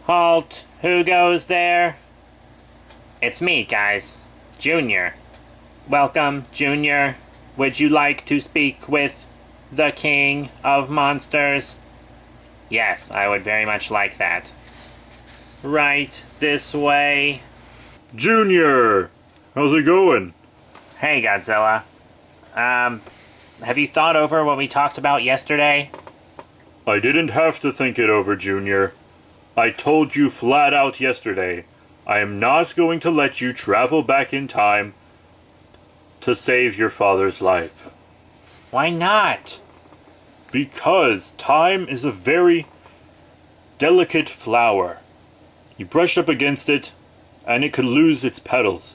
Halt! Who goes there? It's me, guys. Junior. Welcome, Junior. Would you like to speak with the King of Monsters? Yes, I would very much like that. Right this way. Junior! How's it going? Hey, Godzilla. Have you thought over what we talked about yesterday? I didn't have to think it over, Junior. I told you flat out yesterday, I am not going to let you travel back in time to save your father's life. Why not? Because time is a very delicate flower. You brush up against it, and it could lose its petals.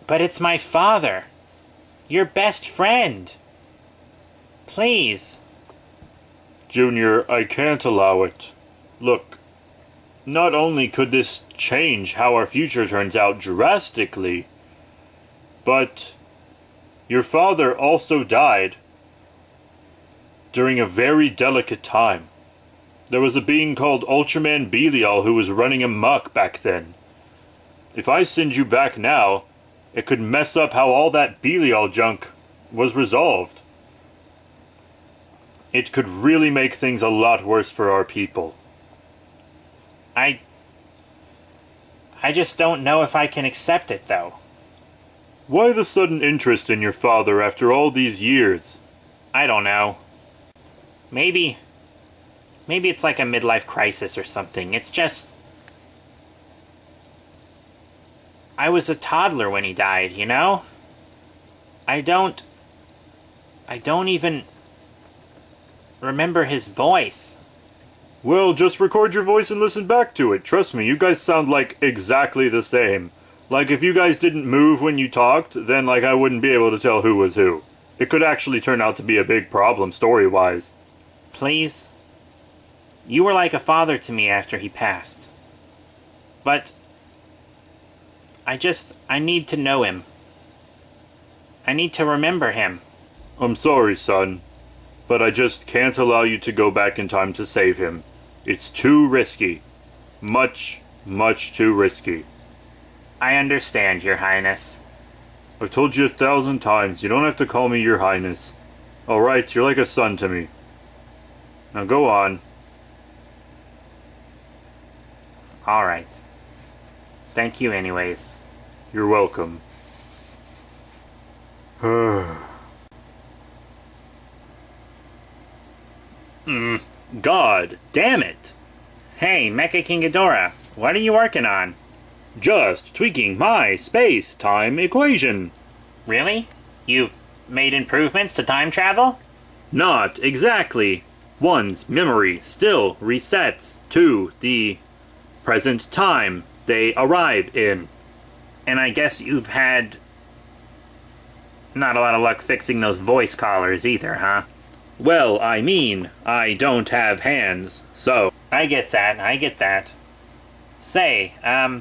But it's my father. Your best friend. Please. Junior, I can't allow it. Look, not only could this change how our future turns out drastically, but your father also died during a very delicate time. There was a being called Ultraman Belial who was running amok back then. If I send you back now, it could mess up how all that Belial junk was resolved. It could really make things a lot worse for our people. I just don't know if I can accept it, though. Why the sudden interest in your father after all these years? I don't know. Maybe it's like a midlife crisis or something. It's just... I was a toddler when he died, you know? I don't even remember his voice. Well, just record your voice and listen back to it. Trust me, you guys sound like exactly the same. Like, if you guys didn't move when you talked, then, I wouldn't be able to tell who was who. It could actually turn out to be a big problem, story-wise. Please? You were like a father to me after he passed. But... I need to know him. I need to remember him. I'm sorry, son, but I just can't allow you to go back in time to save him. It's too risky. Much, much too risky. I understand, Your Highness. I've told you 1,000 times, you don't have to call me Your Highness. Alright, you're like a son to me. Now go on. Alright. Thank you anyways. You're welcome. God damn it! Hey, Mecha-King Ghidorah, what are you working on? Just tweaking my space-time equation. Really? You've made improvements to time travel? Not exactly. One's memory still resets to the present time they arrive in. And I guess you've had not a lot of luck fixing those voice collars either, huh? Well, I mean, I don't have hands, so... I get that. Say, I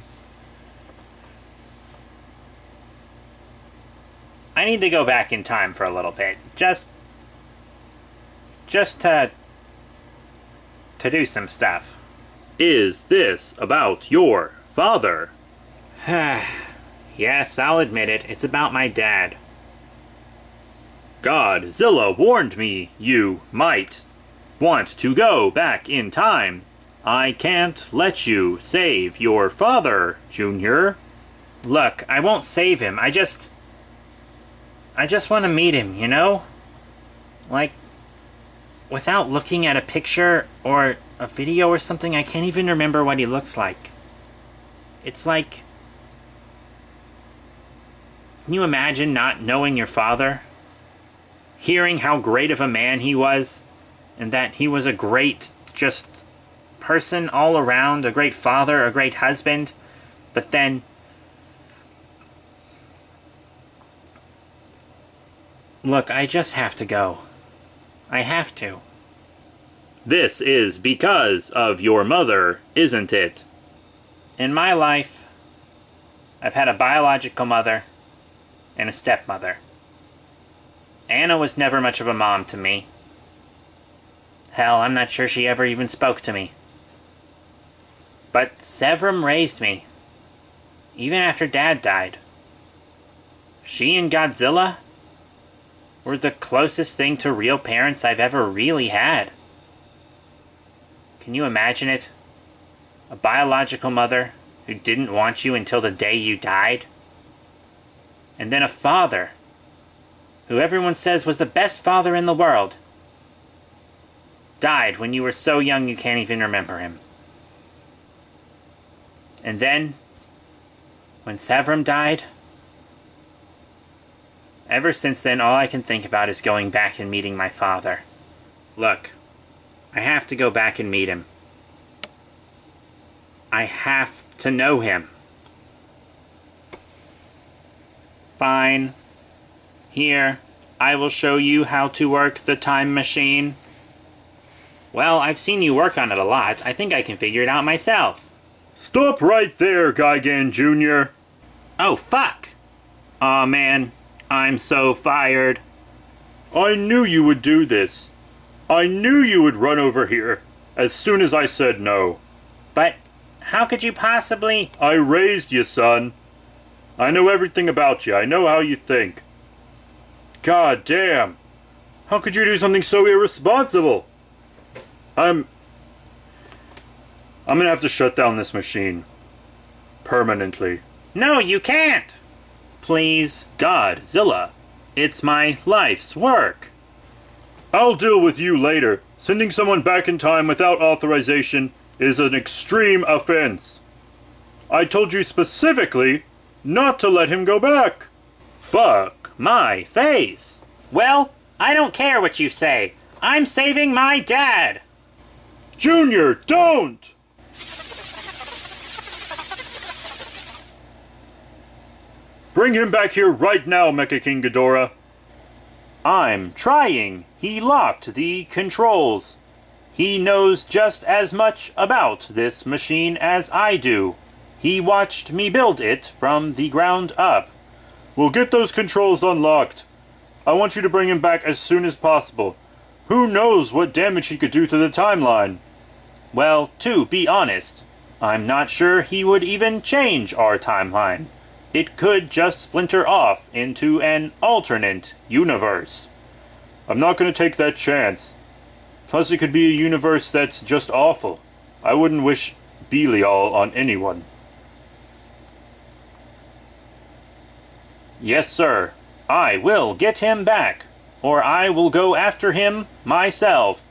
need to go back in time for a little bit. Just to do some stuff. Is this about your father? Yes, I'll admit it. It's about my dad. Godzilla warned me you might want to go back in time. I can't let you save your father, Junior. Look, I won't save him. I just want to meet him, you know? Like, without looking at a picture or a video or something, I can't even remember what he looks like. It's like... Can you imagine not knowing your father? Hearing how great of a man he was, and that he was a great, just, person all around, a great father, a great husband, but then... Look, I just have to go. I have to. This is because of your mother, isn't it? In my life, I've had a biological mother and a stepmother. Anna was never much of a mom to me. Hell, I'm not sure she ever even spoke to me. But Severum raised me, even after Dad died. She and Godzilla were the closest thing to real parents I've ever really had. Can you imagine it? A biological mother who didn't want you until the day you died? And then a father who everyone says was the best father in the world died when you were so young you can't even remember him. And then, when Severum died, ever since then all I can think about is going back and meeting my father. Look, I have to go back and meet him. I have to know him. Fine. Here, I will show you how to work the time machine. Well, I've seen you work on it a lot. I think I can figure it out myself. Stop right there, Gigan Jr. Oh, fuck! Aw, man. I'm so fired. I knew you would do this. I knew you would run over here as soon as I said no. But how could you possibly... I raised you, son. I know everything about you. I know how you think. God damn. How could you do something so irresponsible? I'm gonna have to shut down this machine. Permanently. No, you can't! Please, Godzilla. It's my life's work. I'll deal with you later. Sending someone back in time without authorization is an extreme offense. I told you specifically not to let him go back. Fuck my face. Well, I don't care what you say. I'm saving my dad. Junior, don't! Bring him back here right now, mecha-king Ghidorah. I'm trying. He locked the controls. He knows just as much about this machine as I do. He watched me build it from the ground up. We'll get those controls unlocked. I want you to bring him back as soon as possible. Who knows what damage he could do to the timeline? Well, to be honest, I'm not sure he would even change our timeline. It could just splinter off into an alternate universe. I'm not going to take that chance. Plus, it could be a universe that's just awful. I wouldn't wish Belial on anyone. Yes, sir. I will get him back, or I will go after him myself.